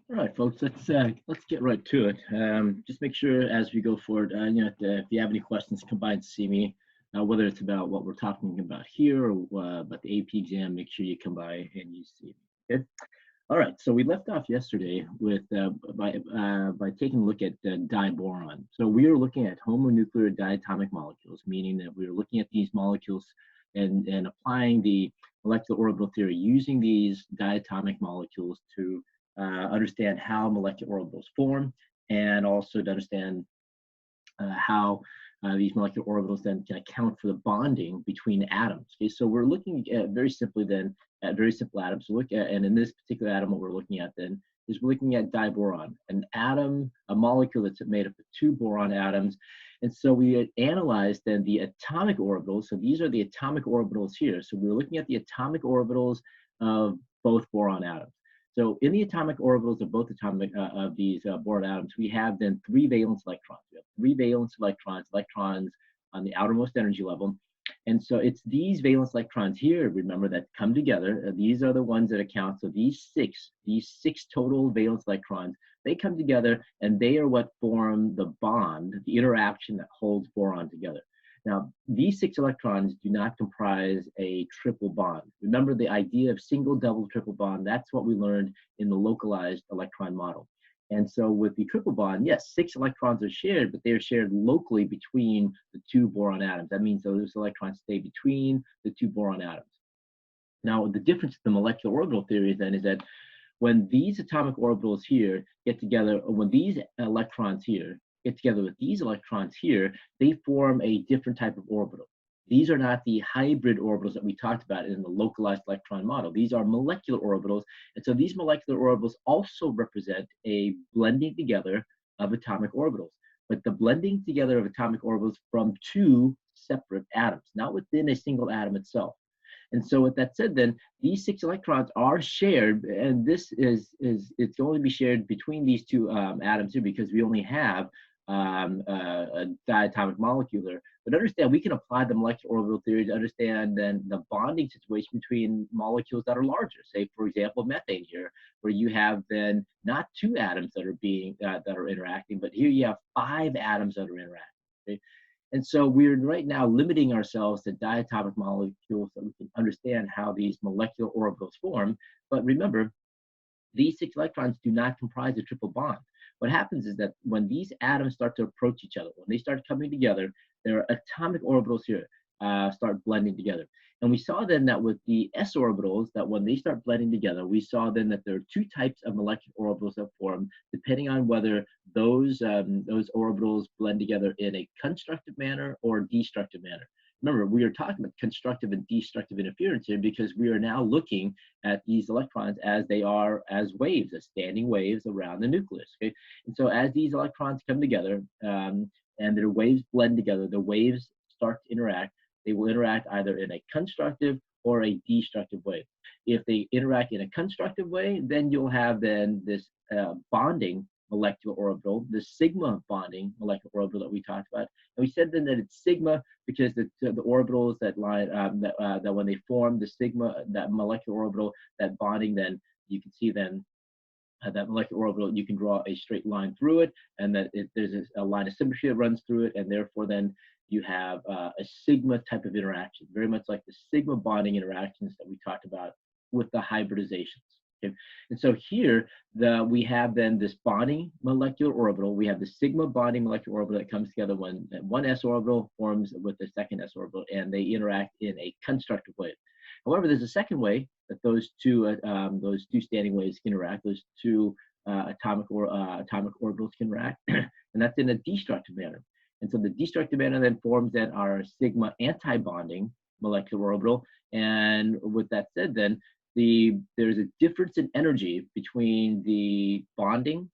All right, folks, let's get right to it. Just make sure as we go forward, if you have any questions, come by and see me. Whether it's about what we're talking about here or about the AP exam, make sure you come by and you see me. Okay. All right. So we left off yesterday with by taking a look at diboron. So we are looking at homonuclear diatomic molecules, meaning that we are looking at these molecules and applying the molecular orbital theory using these diatomic molecules to understand how molecular orbitals form and also to understand how these molecular orbitals then can account for the bonding between atoms. Okay, so we're looking at very simply then at very simple atoms. So look at, and in this particular atom, what we're looking at then is we're looking at diboron, an atom, a molecule that's made up of two boron atoms. And so we analyzed then the atomic orbitals. So these are the atomic orbitals here. So we're looking at the atomic orbitals of both boron atoms. So in the atomic orbitals of both atomic of these boron atoms, we have then three valence electrons. We have three valence electrons on the outermost energy level. And so it's these valence electrons here, remember, that come together. These are the ones that account. So these six total valence electrons, they come together and they are what form the bond, the interaction that holds boron together. Now, these six electrons do not comprise a triple bond. Remember the idea of single, double, triple bond, that's what we learned in the localized electron model. And so with the triple bond, yes, six electrons are shared, but they are shared locally between the two boron atoms. That means those electrons stay between the two boron atoms. Now, the difference in the molecular orbital theory then is that when these atomic orbitals here get together, or when these electrons here get together with these electrons here, they form a different type of orbital. These are not the hybrid orbitals that we talked about in the localized electron model. These are molecular orbitals. And so these molecular orbitals also represent a blending together of atomic orbitals, but the blending together of atomic orbitals from two separate atoms, not within a single atom itself. And so with that said, then these six electrons are shared, and this it's going to be shared between these two atoms here because we only have a diatomic molecule there. But understand, we can apply the molecular orbital theory to understand then the bonding situation between molecules that are larger. Say, for example, methane here, where you have then not two atoms that are being that are interacting, but here you have five atoms that are interacting. Okay? And so we're right now limiting ourselves to diatomic molecules so we can understand how these molecular orbitals form. But remember, these six electrons do not comprise a triple bond. What happens is that when these atoms start to approach each other, when they start coming together, their atomic orbitals here start blending together. And we saw then that with the s orbitals, that when they start blending together, we saw then that there are two types of molecular orbitals that form, depending on whether those orbitals blend together in a constructive manner or destructive manner. Remember, we are talking about constructive and destructive interference here because we are now looking at these electrons as they are as waves, as standing waves around the nucleus. Okay, and so as these electrons come together and their waves blend together, the waves start to interact. They will interact either in a constructive or a destructive way. If they interact in a constructive way, then you'll have then this bonding molecular orbital, the sigma bonding molecular orbital that we talked about. And we said then that it's sigma because the orbitals that line that when they form the sigma, that molecular orbital, that bonding, then you can see then that molecular orbital, you can draw a straight line through it, and that there's a line of symmetry that runs through it, and therefore then you have a sigma type of interaction, very much like the sigma bonding interactions that we talked about with the hybridizations. Okay? And so here we have then this bonding molecular orbital. We have the sigma bonding molecular orbital that comes together when one s orbital forms with the second s orbital, and they interact in a constructive way. However, there's a second way that those two standing waves can interact. Those two atomic orbitals can interact, and that's in a destructive manner. And so the destructive manner then forms then our sigma anti-bonding molecular orbital. And with that said, then there's a difference in energy between the bonding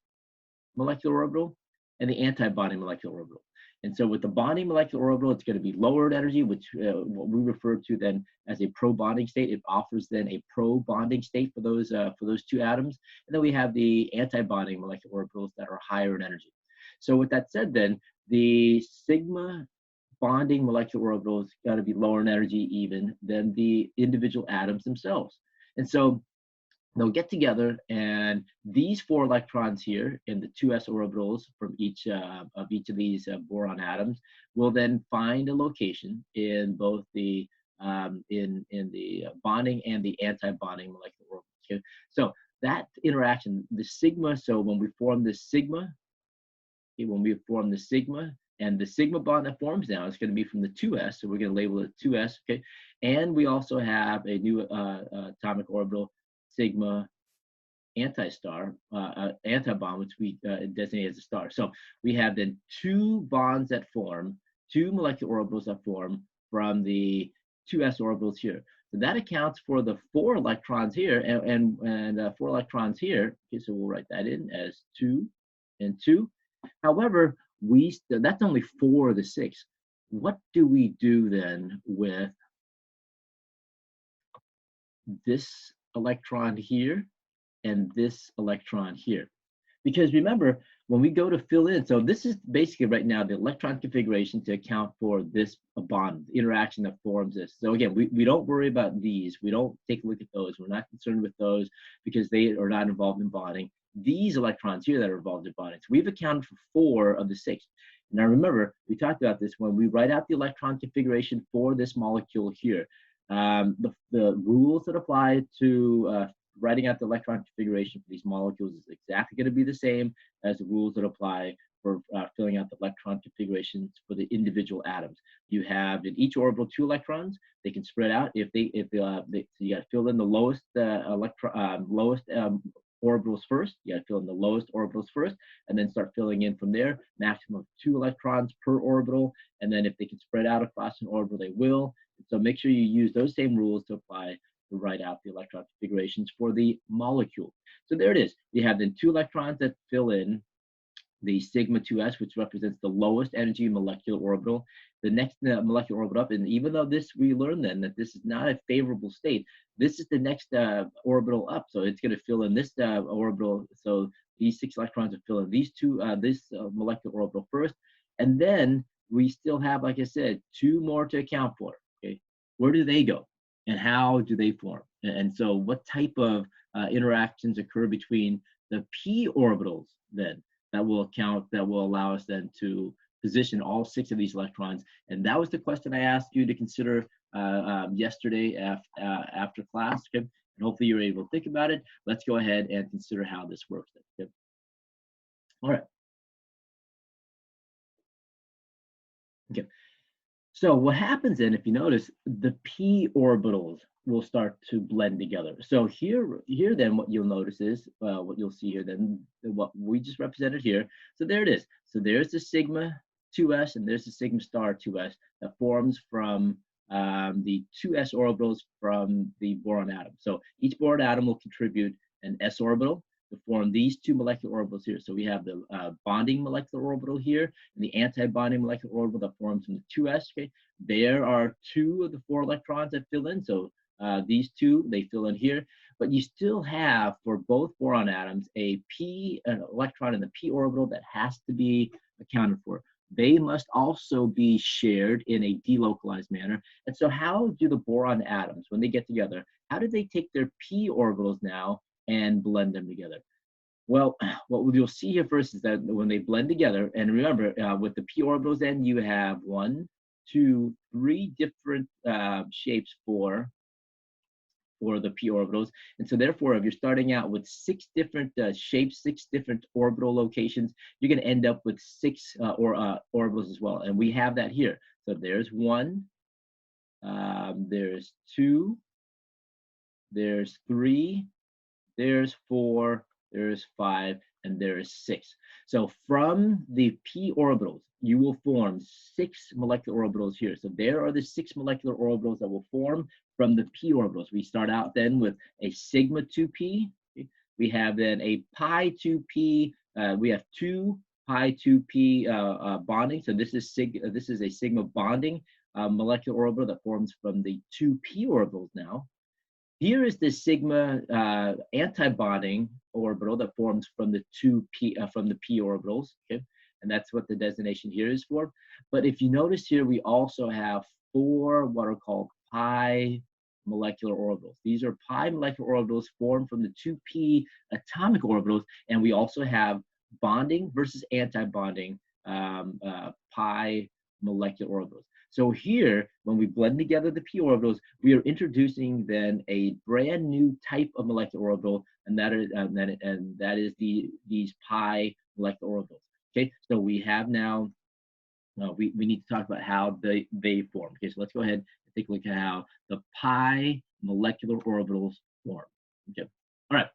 molecular orbital and the anti-bonding molecular orbital. And so with the bonding molecular orbital, it's going to be lowered energy, which what we refer to then as a pro-bonding state. It offers then a pro-bonding state for those two atoms. And then we have the anti-bonding molecular orbitals that are higher in energy. So with that said, then the sigma bonding molecular orbitals got to be lower in energy even than the individual atoms themselves. And so they'll get together, and these 4 electrons here in the 2s orbitals from each of these boron atoms will then find a location in both the in the bonding and the anti-bonding molecular orbital. Okay? So that interaction, the sigma. So when we form this sigma, okay, when we form the sigma, and the sigma bond that forms now is going to be from the 2s, so we're going to label it 2s, okay? And we also have a new atomic orbital, sigma anti-star, anti-bond, which we designate as a star. So we have then 2 bonds that form, 2 molecular orbitals that form from the 2s orbitals here. So that accounts for the 4 electrons here and 4 electrons here. Okay, so we'll write that in as 2 and 2. However, that's only 4 of the 6. What do we do then with this electron here and this electron here? Because remember, when we go to fill in, so this is basically right now the electron configuration to account for this bond interaction that forms this. So again, we don't worry about these. We don't take a look at those. We're not concerned with those because they are not involved in bonding. These electrons here that are involved in bonding. So we've accounted for 4 of the 6. Now remember, we talked about this when we write out the electron configuration for this molecule here. The rules that apply to writing out the electron configuration for these molecules is exactly going to be the same as the rules that apply for filling out the electron configurations for the individual atoms. You have in each orbital 2 electrons. They can spread out if so you got to fill in the lowest orbitals first. You got to fill in the lowest orbitals first, and then start filling in from there. Maximum of 2 electrons per orbital, and then if they can spread out across an orbital, they will. So make sure you use those same rules to apply to write out the electron configurations for the molecule. So there it is. You have then 2 electrons that fill in the sigma 2s, which represents the lowest energy molecular orbital. The next molecular orbital up, and even though this, we learned then that this is not a favorable state, this is the next orbital up. So it's going to fill in this orbital. So these 6 electrons will fill in these this molecular orbital first. And then we still have, like I said, 2 more to account for. Okay, where do they go? And how do they form? And so what type of interactions occur between the p orbitals then that will allow us then to position all 6 of these electrons? And that was the question I asked you to consider yesterday after class. Okay? And hopefully you're able to think about it. Let's go ahead and consider how this works. Okay? All right. Okay. So what happens then, if you notice, the p orbitals will start to blend together. So here then what you'll notice is, what you'll see here then, what we just represented here. So there it is. So there's the sigma 2s and there's the sigma star 2s that forms from the 2s orbitals from the boron atom. So each boron atom will contribute an s orbital to form these 2 molecular orbitals here. So we have the bonding molecular orbital here and the anti-bonding molecular orbital that forms from the 2s. Okay, there are 2 of the 4 electrons that fill in. So these 2, they fill in here, but you still have for both boron atoms an electron in the p orbital that has to be accounted for. They must also be shared in a delocalized manner. And so how do the boron atoms, when they get together, how do they take their p orbitals now and blend them together? Well, what you'll see here first is that when they blend together, and remember, with the p orbitals, then you have 1, 2, 3 different shapes for the p orbitals. And so therefore, if you're starting out with 6 different shapes, 6 different orbital locations, you're going to end up with 6 orbitals as well. And we have that here. So there's 1, there's 2, there's 3, there's 4, there's 5, and there is 6. So from the p orbitals, you will form 6 molecular orbitals here. So there are the 6 molecular orbitals that will form from the p orbitals. We start out then with a sigma 2p. We have then a pi 2p. We have 2 pi 2p bonding. So this is a sigma bonding molecular orbital that forms from the 2 p orbitals now. Here is the sigma anti-bonding orbital that forms from the p orbitals, okay? And that's what the designation here is for. But if you notice here, we also have 4 what are called pi molecular orbitals. These are pi molecular orbitals formed from the 2p atomic orbitals, and we also have bonding versus anti-bonding pi molecular orbitals. So here, when we blend together the p orbitals, we are introducing then a brand new type of molecular orbital, and that is these pi molecular orbitals. Okay, so we have now. We need to talk about how they form. Okay, so let's go ahead and take a look at how the pi molecular orbitals form. Okay, all right.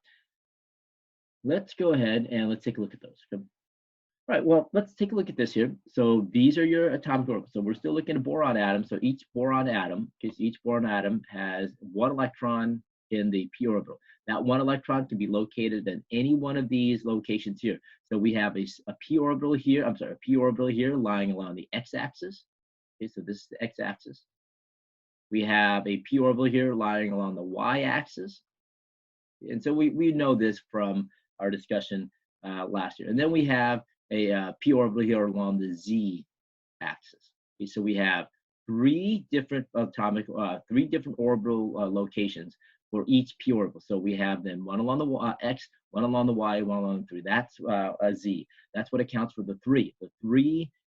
Let's go ahead and let's take a look at those. Okay. All right, well, let's take a look at this here. So these are your atomic orbitals. So we're still looking at boron atoms. So each boron atom, okay, so each boron atom has one electron in the p orbital. That one electron can be located in any one of these locations here. So we have a p orbital here, a p orbital here lying along the x-axis. Okay, so this is the x-axis. We have a p orbital here lying along the y-axis. And so we know this from our discussion last year. And then we have a p orbital here along the z-axis. Okay, so we have three different orbital locations for each p orbital. So we have then one along the x, one along the y, one along the 3. That's a z. That's what accounts for the three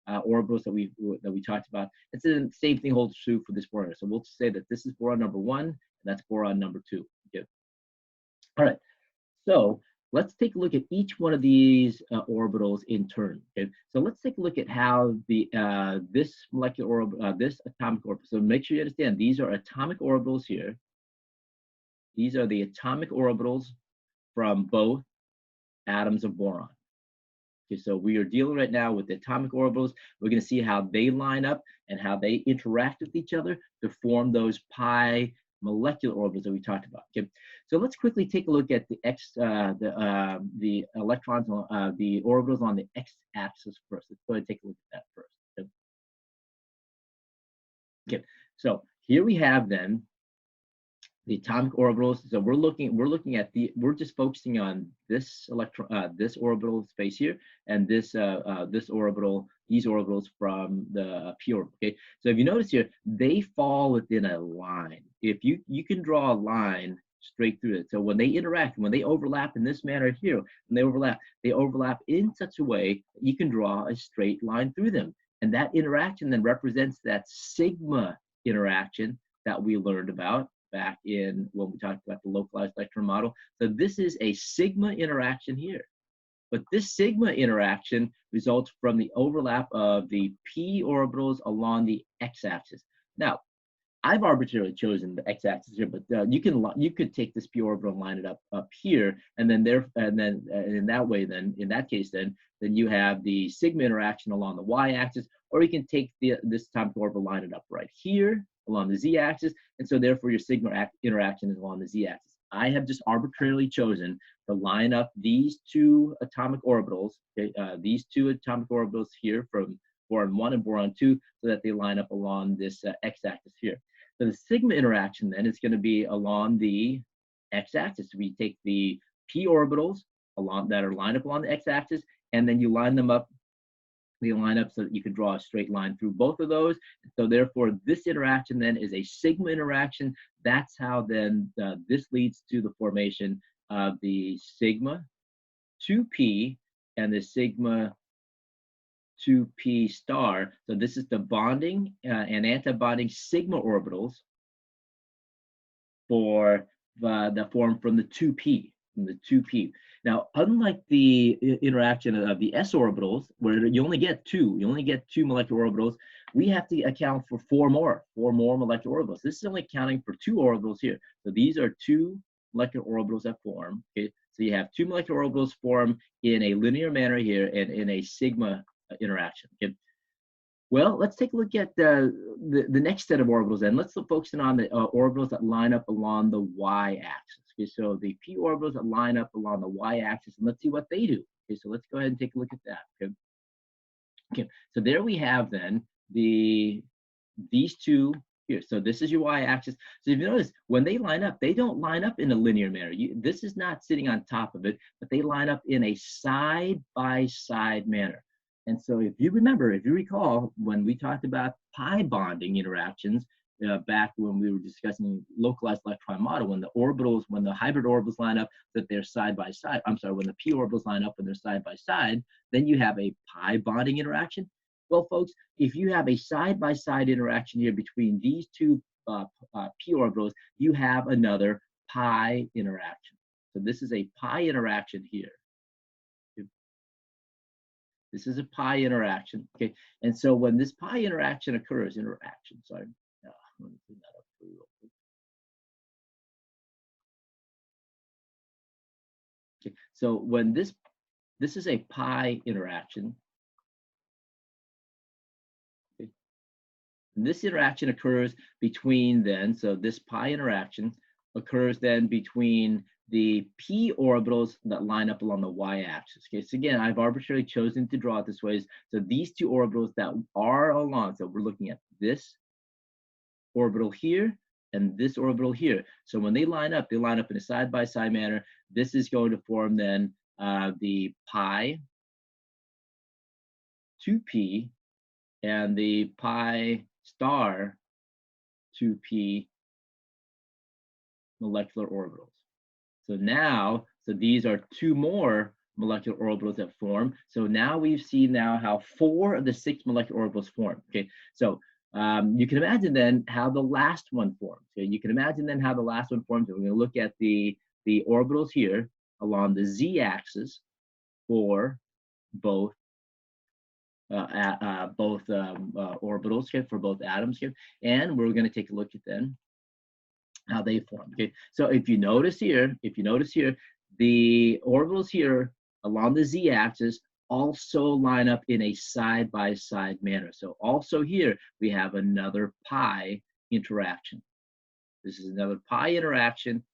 orbitals that we talked about. It's the same thing holds true for this boron. So we'll say that this is boron number 1, and that's boron number 2. Okay. All right. So let's take a look at each one of these orbitals in turn. Okay, so let's take a look at how the this molecular orbital, this atomic orbital. So make sure you understand these are atomic orbitals here. These are the atomic orbitals from both atoms of boron. Okay, so we are dealing right now with the atomic orbitals. We're going to see how they line up and how they interact with each other to form those pi molecular orbitals that we talked about. Okay, so let's quickly take a look at the electrons, the orbitals on the x-axis first. Let's go ahead and take a look at that first. Okay, so here we have then the atomic orbitals. So we're just focusing on this this orbital space here, and this orbital, these orbitals from the p orbital. Okay, so if you notice here, they fall within a line. If you can draw a line straight through it. So when they interact, when they overlap in this manner here, when they overlap in such a way that you can draw a straight line through them, and that interaction then represents that sigma interaction that we learned about back in when we talked about the localized electron model. So this is a sigma interaction here. But this sigma interaction results from the overlap of the p orbitals along the x-axis. Now, I've arbitrarily chosen the x-axis here, but you could take this p orbital and line it up here, and then in that case you have the sigma interaction along the y-axis, or you can take this atomic orbital, line it up right here along the z-axis, and so therefore your sigma interaction is along the z-axis. I have just arbitrarily chosen to line up these two atomic orbitals, okay, these two atomic orbitals here from boron 1 and boron 2, so that they line up along this x-axis here. So the sigma interaction then is going to be along the x-axis. We take the p orbitals along that are lined up along the x-axis, and then you line them up. They line up so that you can draw a straight line through both of those. So therefore, this interaction then is a sigma interaction. That's how then this leads to the formation of the sigma 2p and the sigma 2p star. So this is the bonding and anti-bonding sigma orbitals for the form from the 2p. Now, unlike the interaction of the s orbitals, where you only get two molecular orbitals, we have to account for four more molecular orbitals. This is only accounting for two orbitals here. So these are two molecular orbitals that form. Okay, so you have two molecular orbitals form in a linear manner here and in a sigma interaction. Okay. Well, let's take a look at the next set of orbitals then. Let's focus on the orbitals that line up along the y-axis. Okay, so the p orbitals that line up along the y-axis, and let's see what they do. Okay, so let's go ahead and take a look at that. Okay, okay, so there we have then these two here. So this is your y-axis. So if you notice, when they line up, they don't line up in a linear manner. This is not sitting on top of it, but they line up in a side-by-side manner. And so if you recall, when we talked about pi bonding interactions, back when we were discussing localized electron model, when the hybrid orbitals line up, that they're side by side. I'm sorry, when the p orbitals line up and they're side by side, then you have a pi bonding interaction. Well, folks, if you have a side by side interaction here between these two p orbitals, you have another pi interaction. So this is a pi interaction here. This is a pi interaction, okay? And so when this pi interaction occurs, let me clean that up for you real quick. Okay, so when this is a pi interaction, okay? And this interaction occurs between then, so this pi interaction occurs then between the p orbitals that line up along the y-axis. Okay, so again, I've arbitrarily chosen to draw it this way. So these two orbitals that are along, so we're looking at this orbital here and this orbital here. So when they line up in a side-by-side manner. This is going to form then the pi 2p and the pi star 2p molecular orbitals. So now, these are two more molecular orbitals that form. So now we've seen how 4 of the 6 molecular orbitals form. Okay, so you can imagine then how the last one forms. Okay? You can imagine then how the last one forms. We're going to look at the orbitals here along the z-axis for both orbitals, okay, for both atoms here, and we're going to take a look at then how they form. Okay, so if you notice here, the orbitals here along the z-axis also line up in a side-by-side manner. So also here we have another pi interaction. This is another pi interaction,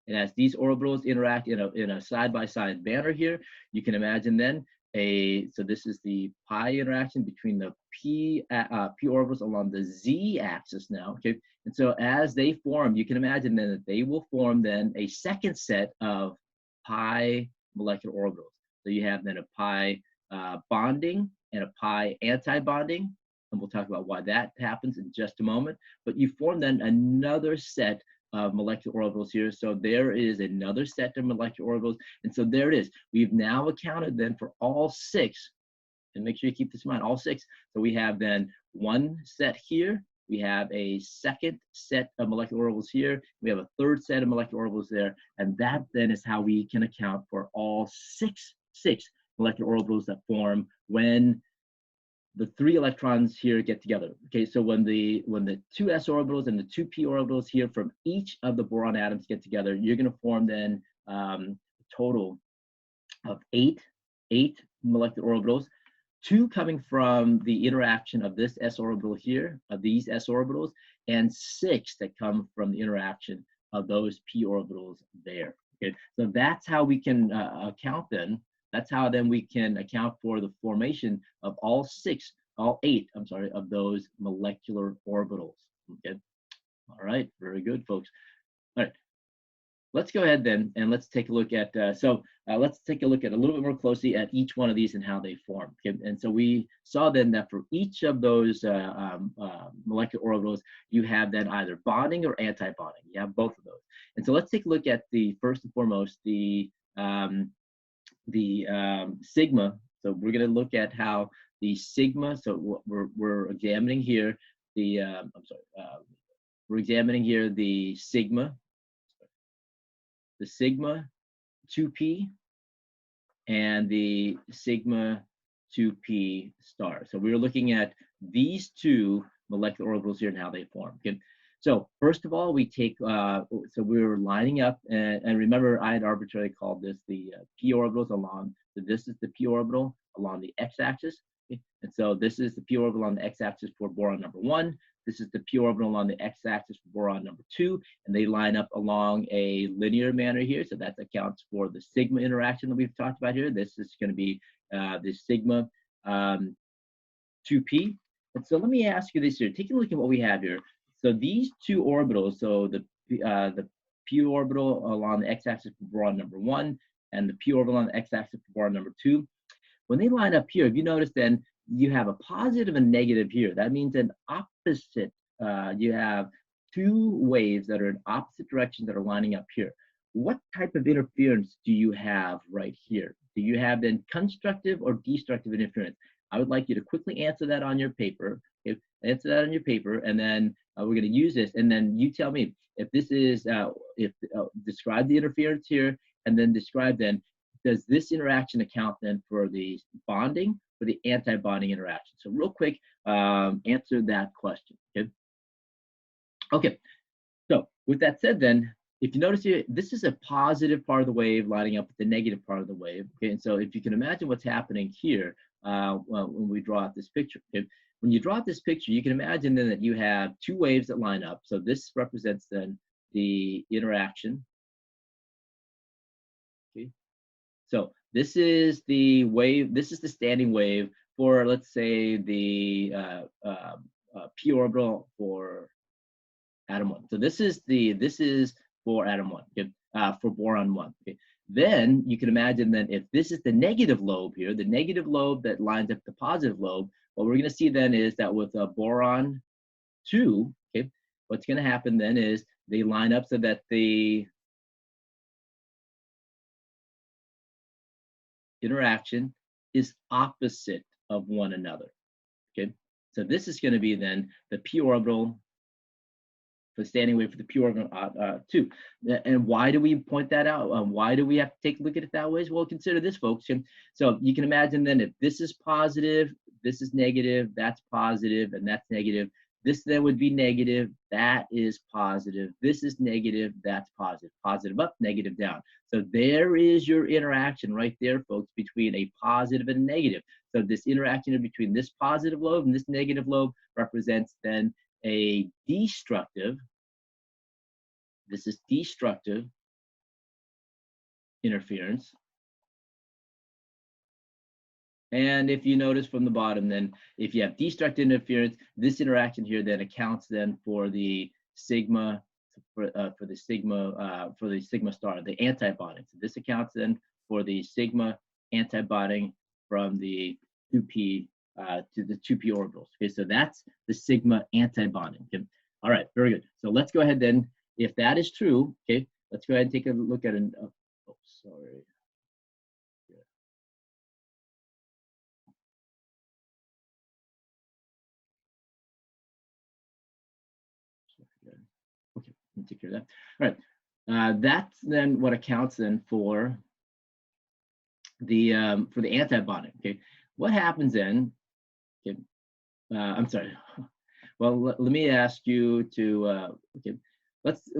and as these orbitals interact in a side-by-side manner here, you can imagine then so this is the pi interaction between the p orbitals along the z-axis now. Okay, and so as they form, you can imagine then that they will form then a second set of pi molecular orbitals. So you have then a pi bonding and a pi anti-bonding, and we'll talk about why that happens in just a moment. But you form then another set of molecular orbitals here. So there is another set of molecular orbitals. And so there it is. We've now accounted then for all 6, and make sure you keep this in mind, all 6. So we have then one set here. We have a second set of molecular orbitals here. We have a third set of molecular orbitals there. And that then is how we can account for all six molecular orbitals that form when the 3 electrons here get together. Okay, so when the 2 s orbitals and the 2 p orbitals here from each of the boron atoms get together, you're going to form then a total of 8 molecular orbitals, 2 coming from the interaction of this s orbital here, of these s orbitals, and 6 that come from the interaction of those p orbitals there. Okay, so that's how we can account then. That's how then we can account for the formation of all 8, of those molecular orbitals. Okay, all right, very good, folks. All right, let's go ahead then and let's take a look at, let's take a look at a little bit more closely at each one of these and how they form. Okay? And so we saw then that for each of those molecular orbitals, you have then either bonding or anti-bonding. You have both of those. And so let's take a look at the first and foremost, the sigma. So we're going to look at how the sigma, so we're examining here the, we're examining here the sigma 2p and the sigma 2p star. So we're looking at these 2 molecular orbitals here and how they form. Okay. So first of all, we take, so we're lining up, and remember I had arbitrarily called this the p orbitals along, so this is the p orbital along the x-axis. Okay? And so this is the p orbital on the x-axis for boron number 1. This is the p orbital on the x-axis for boron number 2, and they line up along a linear manner here. So that accounts for the sigma interaction that we've talked about here. This is going to be the sigma 2p. And so let me ask you this here. Take a look at what we have here. So these 2 orbitals, so the p orbital along the x-axis for boron number 1 and the p orbital on the x-axis for boron number 2, when they line up here, if you notice then, you have a positive and negative here. That means an opposite you have two waves that are in opposite directions that are lining up here. What type of interference do you have right here? Do you have then constructive or destructive interference? I would like you to quickly answer that on your paper. Okay? Answer that on your paper, and then we're going to use this, and then you tell me if this is describe the interference here, and then describe then, does this interaction account then for the bonding or the anti-bonding interaction? So real quick, answer that question. Okay. Okay. So with that said, then if you notice here, this is a positive part of the wave lining up with the negative part of the wave. Okay. And so if you can imagine what's happening here, when we draw out this picture. Okay? When you draw out this picture, you can imagine then that you have two waves that line up. So this represents then the interaction. Okay. So this is the wave, this is the standing wave for, let's say, the p orbital for atom 1. So this is for atom 1, okay? For boron 1. Okay? Then you can imagine that if this is the negative lobe here, the negative lobe that lines up the positive lobe, what we're going to see then is that with boron 2, okay, what's going to happen then is they line up so that the interaction is opposite of one another. Okay, so this is going to be then the p orbital, the standing wave for the p orbital 2. And why do we point that out? Why do we have to take a look at it that way? Well, consider this, folks. So you can imagine then if this is positive, this is negative, that's positive, and that's negative. This then would be negative, that is positive. This is negative, that's positive. Positive up, negative down. So there is your interaction right there, folks, between a positive and a negative. So this interaction between this positive lobe and this negative lobe represents then a destructive, this is destructive interference. And if you notice from the bottom, then if you have destructive interference, this interaction here then accounts then for the sigma, for the sigma star, the antibonding. So this accounts then for the sigma antibonding from the 2p to the 2p orbitals. Okay, so that's the sigma antibonding. Okay? All right, very good. So let's go ahead then. If that is true, okay, let's go ahead and take a look at an. Oh, sorry. Okay, let me take care of that. All right, that's then what accounts then for the antibonding. Okay, what happens then? Okay, I'm sorry. Well, let me ask you to okay.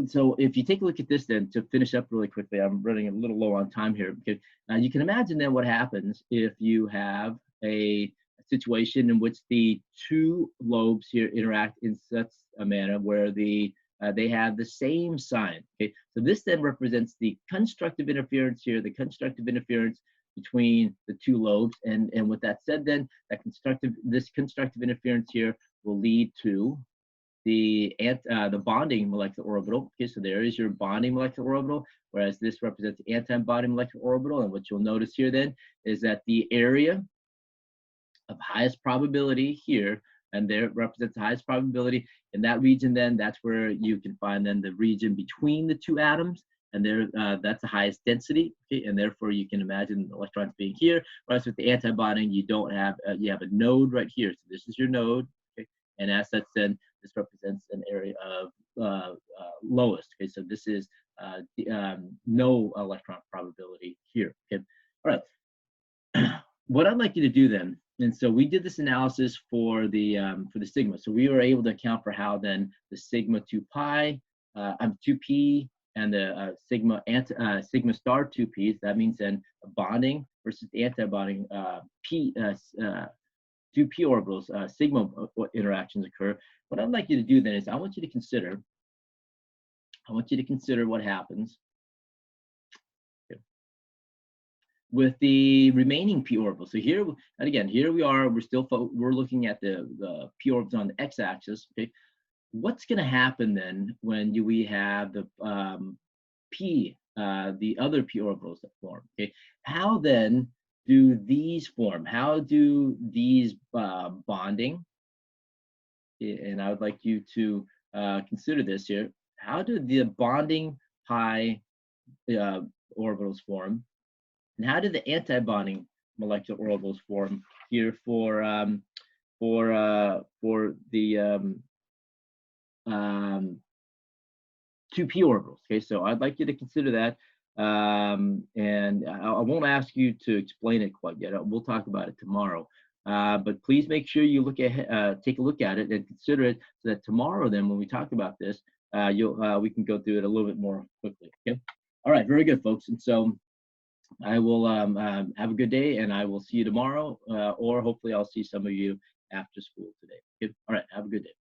So if you take a look at this then to finish up really quickly, I'm running a little low on time here. Okay, now you can imagine then what happens if you have a situation in which the two lobes here interact in such a manner where they have the same sign. Okay, so this then represents the constructive interference here, the constructive interference between the two lobes, and with that said, then that this constructive interference here will lead to the bonding molecular orbital. Okay, so there is your bonding molecular orbital, whereas this represents the anti-bonding molecular orbital. And what you'll notice here then is that the area of highest probability here, and there represents the highest probability in that region, then that's where you can find then the region between the two atoms, and there that's the highest density. Okay, and therefore you can imagine electrons being here. Whereas with the antibonding, you don't have you have a node right here. So this is your node. Okay, and as such, then this represents an area of lowest. Okay, so this is no electron probability here. Okay, all right. What I'd like you to do then, and so we did this analysis for the sigma. So we were able to account for how then the sigma 2 pi, 2p, and the sigma star 2p's. That means then bonding versus anti-bonding 2p orbitals, sigma interactions occur. What I'd like you to do then is I want you to consider what happens with the remaining p orbitals. So here, and again, here we are. We're looking at the p orbitals on the x-axis. Okay, what's going to happen then when we have the the other p orbitals that form? Okay, how then do these form? How do these bonding and I would like you to consider this here. How do the bonding pi uh, orbitals form, and how do the antibonding molecular orbitals form here for the 2p orbitals? Okay, so I'd like you to consider that. And I won't ask you to explain it quite yet. We'll talk about it tomorrow. But please make sure you take a look at it and consider it so that tomorrow, then, when we talk about this, we can go through it a little bit more quickly. Okay. All right. Very good, folks. And so I will have a good day, and I will see you tomorrow, or hopefully I'll see some of you after school today. Okay. All right. Have a good day.